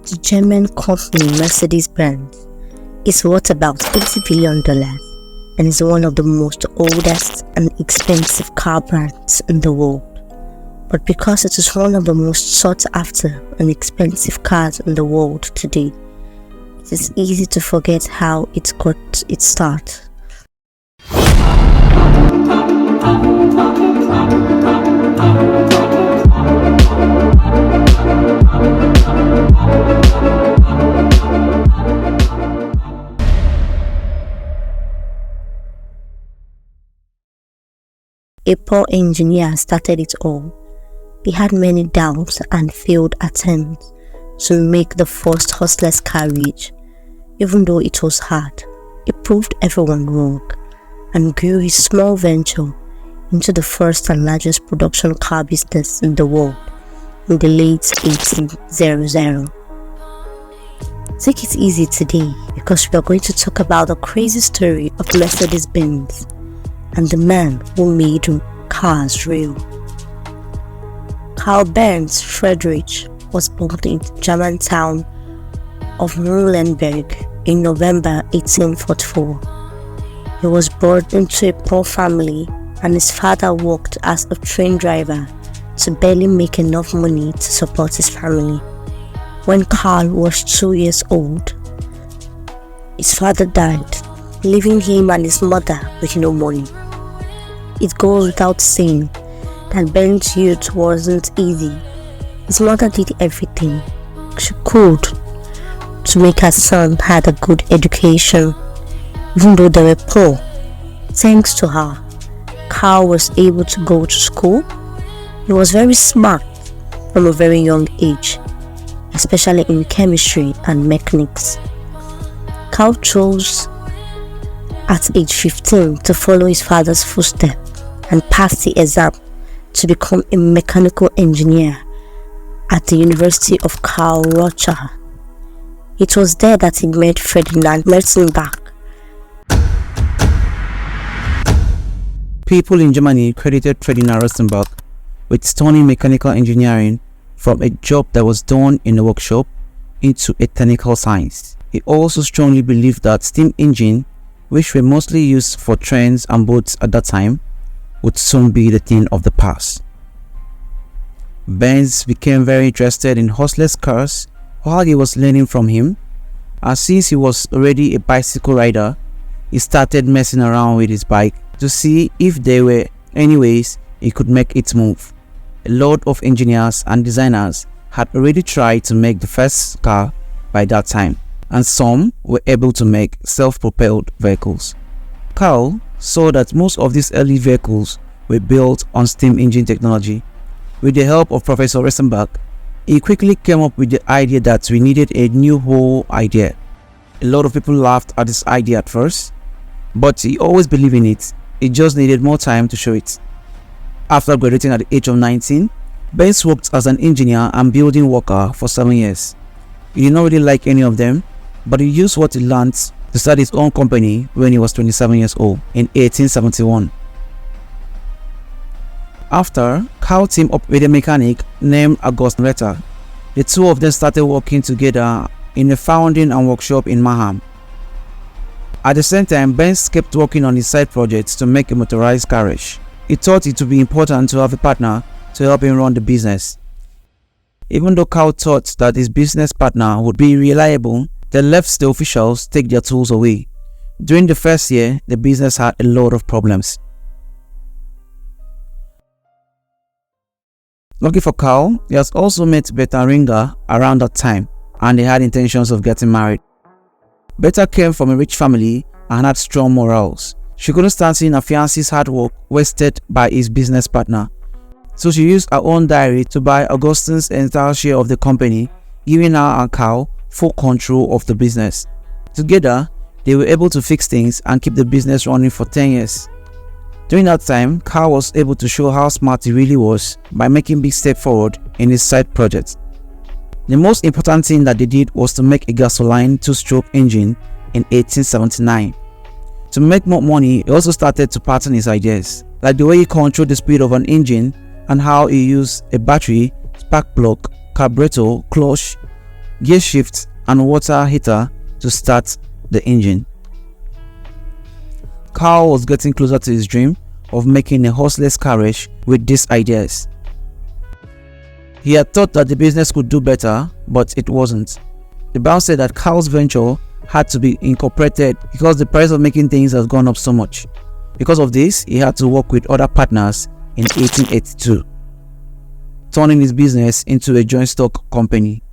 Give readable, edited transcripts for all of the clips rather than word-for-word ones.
The German company Mercedes-Benz is worth about $80 billion and is one of the most oldest and expensive car brands in the world. But because it is one of the most sought after and expensive cars in the world today, it is easy to forget how it got its start. A poor engineer started it all. He had many doubts and failed attempts to make the first horseless carriage. Even though it was hard, he proved everyone wrong and grew his small venture into the first and largest production car business in the world in the late 1800s. Take it easy today because we are going to talk about the crazy story of Mercedes-Benz and the man who made cars real. Karl Benz Friedrich was born in the German town of Muhlenberg in November 1844. He was born into a poor family and his father worked as a train driver to barely make enough money to support his family. When Karl was 2 years old, his father died, leaving him and his mother with no money. It goes without saying that Ben's youth wasn't easy. His mother did everything she could to make her son have a good education, even though they were poor. Thanks to her, Karl was able to go to school. He was very smart from a very young age, especially in chemistry and mechanics. Karl chose at age 15 to follow his father's footsteps and passed the exam to become a mechanical engineer at the University of Karlsruhe. It was there that he met Ferdinand Mertenbach. People in Germany credited Ferdinand Mertenbach with turning mechanical engineering from a job that was done in a workshop into a technical science. He also strongly believed that steam engines, which were mostly used for trains and boats at that time, would soon be the thing of the past. Benz became very interested in horseless cars while he was learning from him, and since he was already a bicycle rider, he started messing around with his bike to see if there were any ways he could make it move. A lot of engineers and designers had already tried to make the first car by that time, and some were able to make self-propelled vehicles. Karl saw that most of these early vehicles were built on steam engine technology. With the help of Professor Mertenbach, he quickly came up with the idea that we needed a new whole idea. A lot of people laughed at this idea at first, but he always believed in it. He just needed more time to show it. After graduating at the age of 19, Benz worked as an engineer and building worker for 7 years. He did not really like any of them, but he used what he learned to start his own company when he was 27 years old in 1871. After, Karl teamed up with a mechanic named August Ritter. The two of them started working together in a founding and workshop in Mannheim. At the same time, Benz kept working on his side projects to make a motorized carriage. He thought it would be important to have a partner to help him run the business. Even though Karl thought that his business partner would be reliable, they left the officials take their tools away. During the first year, the business had a lot of problems. Lucky for Karl, he has also met Bertha around that time, and they had intentions of getting married. Bertha came from a rich family and had strong morals. She couldn't stand seeing her fiancé's hard work wasted by his business partner, so she used her own diary to buy Augustine's entire share of the company, giving her and Karl full control of the business. Together, they were able to fix things and keep the business running for 10 years. During that time, Karl was able to show how smart he really was by making big steps forward in his side projects. The most important thing that they did was to make a gasoline 2-stroke engine in 1879. To make more money, he also started to pattern his ideas, like the way he controlled the speed of an engine and how he used a battery, spark plug, carburetor, clutch, gear shift, and water heater to start the engine. Carl was getting closer to his dream of making a horseless carriage with these ideas. He had thought that the business could do better, but it wasn't. The boss said that Carl's venture had to be incorporated because the price of making things has gone up so much. Because of this, he had to work with other partners in 1882, turning his business into a joint stock company.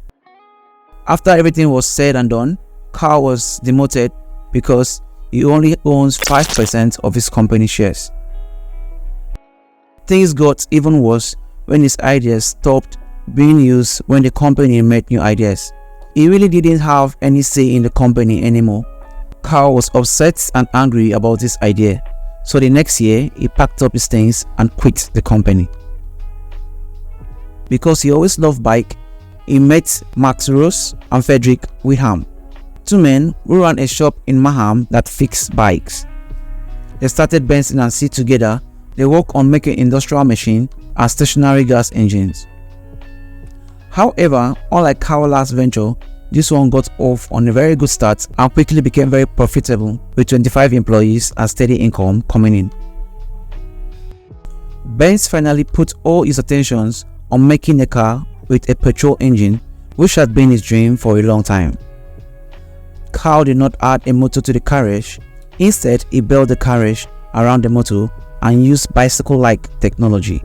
After everything was said and done, Carl was demoted because he only owns 5% of his company shares. Things got even worse when his ideas stopped being used when the company made new ideas. He really didn't have any say in the company anymore. Carl was upset and angry about this idea, so the next year he packed up his things and quit the company. Because he always loved bike, he met Max Ross and Frederick Wiham, two men who ran a shop in Maham that fixed bikes. They started BENZ and C together. They worked on making industrial machines and stationary gas engines. However, unlike Carl's last venture, this one got off on a very good start and quickly became very profitable with 25 employees and steady income coming in. BENZ finally put all his attentions on making a car with a petrol engine, which had been his dream for a long time. Carl did not add a motor to the carriage. Instead, he built the carriage around the motor and used bicycle-like technology.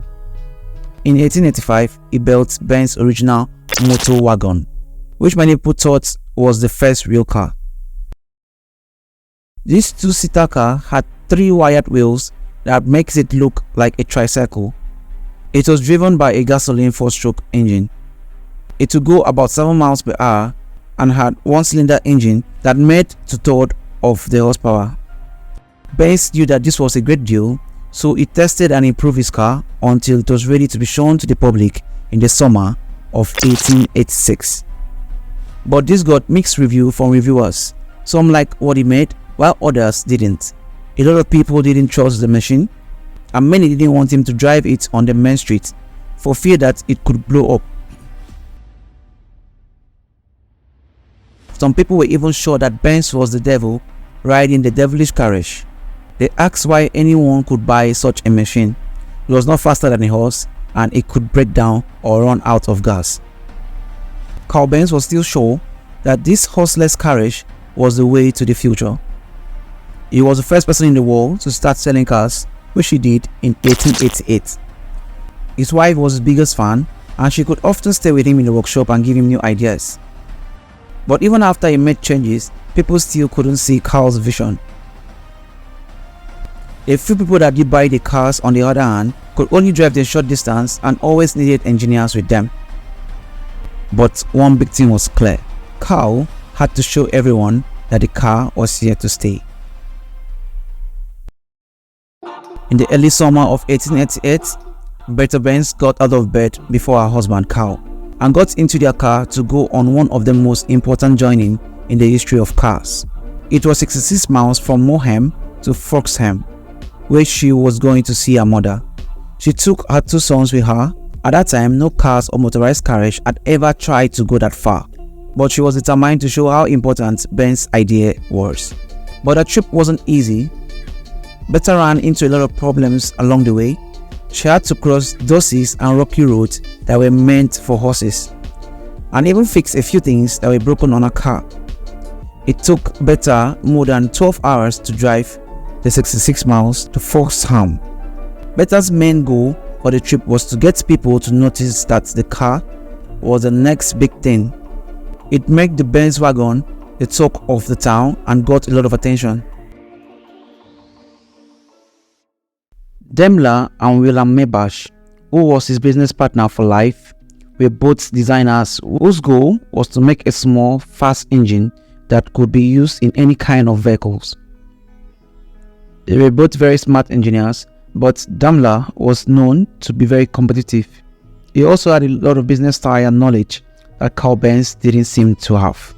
In 1885, he built BENZ's original motor wagon, which many people thought was the first real car. This two-seater car had 3 wired wheels that makes it look like a tricycle. It was driven by a gasoline 4-stroke engine. It would go about 7 miles per hour and had 1-cylinder engine that made 2/3 of the horsepower. BENZ knew that this was a great deal, so he tested and improved his car until it was ready to be shown to the public in the summer of 1886. But this got mixed reviews from reviewers. Some liked what he made, while others didn't. A lot of people didn't trust the machine, and many didn't want him to drive it on the main street for fear that it could blow up. Some people were even sure that BENZ was the devil riding the devilish carriage. They asked why anyone could buy such a machine. It was not faster than a horse, and it could break down or run out of gas. Carl BENZ was still sure that this horseless carriage was the way to the future. He was the first person in the world to start selling cars, which he did in 1888. His wife was his biggest fan, and she could often stay with him in the workshop and give him new ideas. But even after he made changes, people still couldn't see Carl's vision. A few people that did buy the cars, on the other hand, could only drive the short distance and always needed engineers with them. But one big thing was clear: Carl had to show everyone that the car was here to stay. In the early summer of 1888, Bertha BENZ got out of bed before her husband Carl and got into their car to go on one of the most important journeys in the history of cars. It was 66 miles from Mohem to Foxham, where she was going to see her mother. She took her 2 sons with her. At that time, no cars or motorized carriage had ever tried to go that far, but she was determined to show how important BENZ's idea was. But the trip wasn't easy. Bertha ran into a lot of problems along the way. She had to cross dusty and rocky roads that were meant for horses, and even fix a few things that were broken on her car. It took Bertha more than 12 hours to drive the 66 miles to Foxham. Bertha's main goal for the trip was to get people to notice that the car was the next big thing. It made the BENZ wagon the talk of the town and got a lot of attention. Daimler and Wilhelm Maybach, who was his business partner for life, were both designers whose goal was to make a small, fast engine that could be used in any kind of vehicles. They were both very smart engineers, but Daimler was known to be very competitive. He also had a lot of business style and knowledge that Carl BENZ didn't seem to have.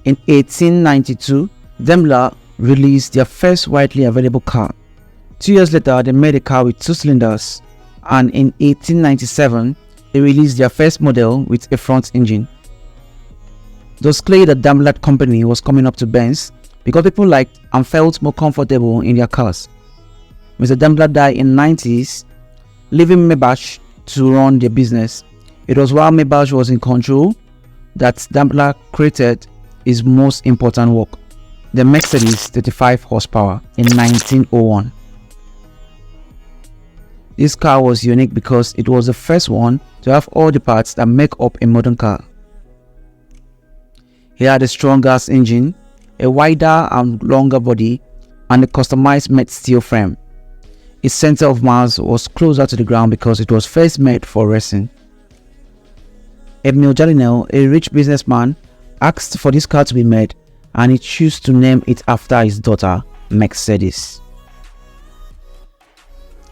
In 1892, Daimler released their first widely available car. 2 years later, they made a car with 2 cylinders, and in 1897, they released their first model with a front engine. Thus clearly the Daimler company was coming up to Benz because people liked and felt more comfortable in their cars. Mr. Daimler died in the 90s, leaving Maybach to run their business. It was while Maybach was in control that Daimler created his most important work, the Mercedes 35 horsepower in 1901. This car was unique because it was the first one to have all the parts that make up a modern car. It had a strong gas engine, a wider and longer body, and a customized matte steel frame. Its center of mass was closer to the ground because it was first made for racing. Emil Jallinel, a rich businessman, asked for this car to be made, and he chose to name it after his daughter, Mercedes.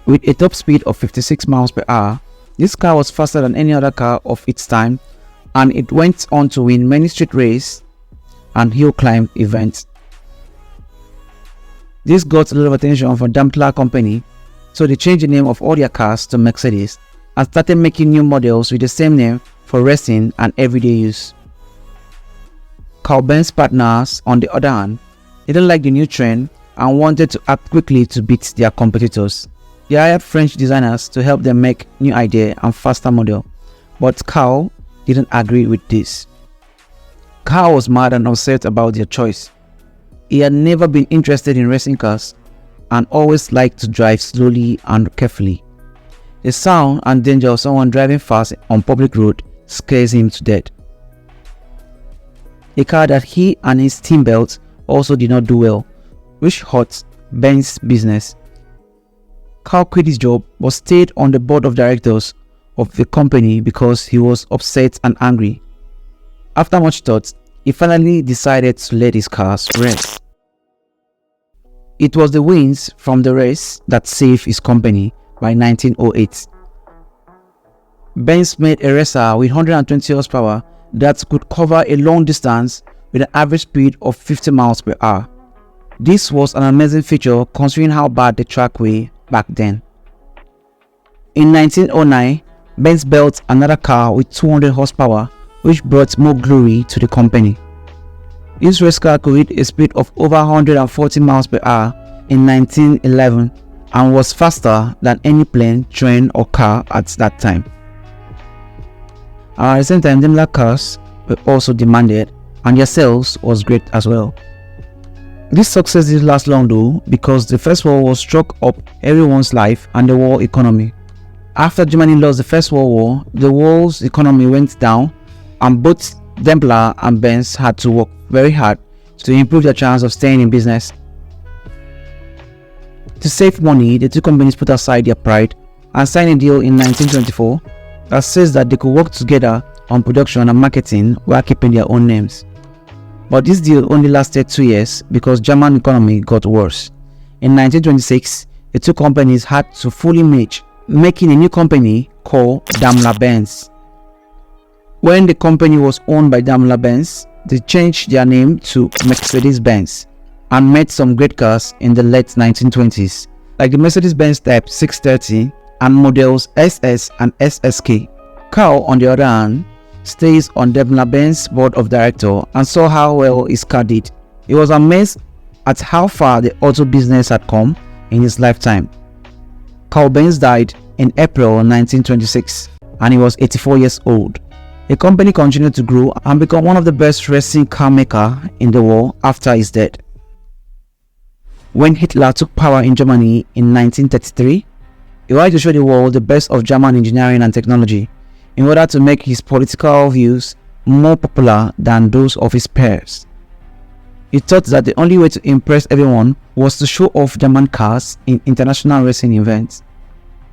With a top speed of 56 miles per hour, this car was faster than any other car of its time, and it went on to win many street race and hill climb events. This got a lot of attention from Daimler company, so they changed the name of all their cars to Mercedes and started making new models with the same name for racing and everyday use. Carl Benz partners, on the other hand, didn't like the new trend and wanted to act quickly to beat their competitors. They hired French designers to help them make new idea and faster model, but Carl didn't agree with this. Carl was mad and upset about their choice. He had never been interested in racing cars and always liked to drive slowly and carefully. The sound and danger of someone driving fast on public road scares him to death. A car that he and his team built also did not do well, which hurt Benz's business. Carl quit his job but stayed on the board of directors of the company because he was upset and angry. After much thought, he finally decided to let his cars race. It was the wins from the race that saved his company by 1908. Benz made a racer with 120 horsepower that could cover a long distance with an average speed of 50 miles per hour. This was an amazing feature considering how bad the track were back then. In 1909, Benz built another car with 200 horsepower, which brought more glory to the company. This race car could hit a speed of over 140 miles per hour in 1911 and was faster than any plane, train or car at that time. At the same time, Daimler cars were also demanded and their sales was great as well. This success didn't last long though, because the First World War struck up everyone's life and the world economy. After Germany lost the First World War, the world's economy went down and both Daimler and Benz had to work very hard to improve their chance of staying in business. To save money, the two companies put aside their pride and signed a deal in 1924 that says that they could work together on production and marketing while keeping their own names. But this deal only lasted 2 years because German economy got worse. In 1926, the two companies had to fully merge, making a new company called Daimler-Benz. When the company was owned by Daimler-Benz, they changed their name to Mercedes-Benz and made some great cars in the late 1920s, like the Mercedes-Benz Type 630 and models SS and SSK. Carl, on the other hand, stays on Daimler-Benz board of directors and saw how well his car did. He was amazed at how far the auto business had come in his lifetime. Carl Benz died in April 1926 and he was 84 years old. The company continued to grow and become one of the best racing car makers in the world after his death. When Hitler took power in Germany in 1933, he wanted to show the world the best of German engineering and technology in order to make his political views more popular than those of his peers. He thought that the only way to impress everyone was to show off German cars in international racing events.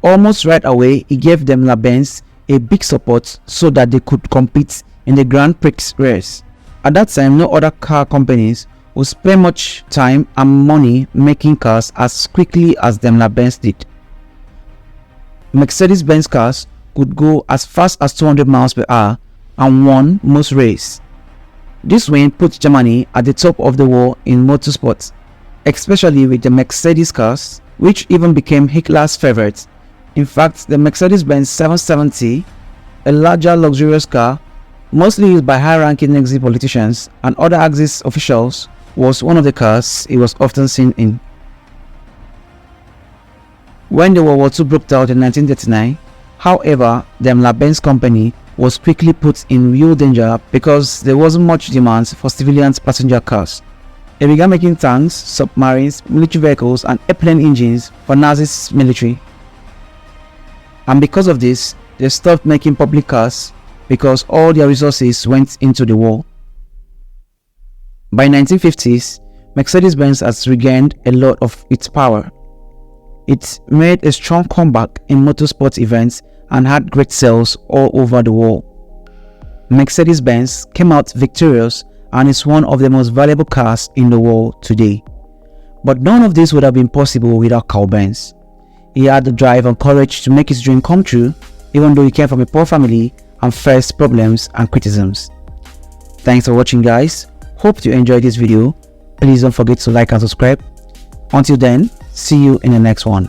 Almost right away, he gave Daimler-Benz a big support so that they could compete in the Grand Prix race. At that time, no other car companies would spend much time and money making cars as quickly as Daimler-Benz did. Mercedes-Benz cars could go as fast as 200 miles per hour and won most races. This win put Germany at the top of the world in motorsports, especially with the Mercedes cars, which even became Hitler's favorites. In fact, the Mercedes-Benz 770, a larger luxurious car, mostly used by high-ranking Nazi politicians and other Axis officials, was one of the cars he was often seen in. When the World War II broke out in 1939, however, the BENZ company was quickly put in real danger because there wasn't much demand for civilian passenger cars. They began making tanks, submarines, military vehicles and airplane engines for Nazi's military. And because of this, they stopped making public cars because all their resources went into the war. By 1950s, Mercedes-Benz has regained a lot of its power. It made a strong comeback in motorsport events and had great sales all over the world. Mercedes-Benz came out victorious and is one of the most valuable cars in the world today. But none of this would have been possible without Carl Benz. He had the drive and courage to make his dream come true, even though he came from a poor family and faced problems and criticisms. Thanks for watching, guys. Hope you enjoyed this video. Please don't forget to like and subscribe. Until then, see you in the next one.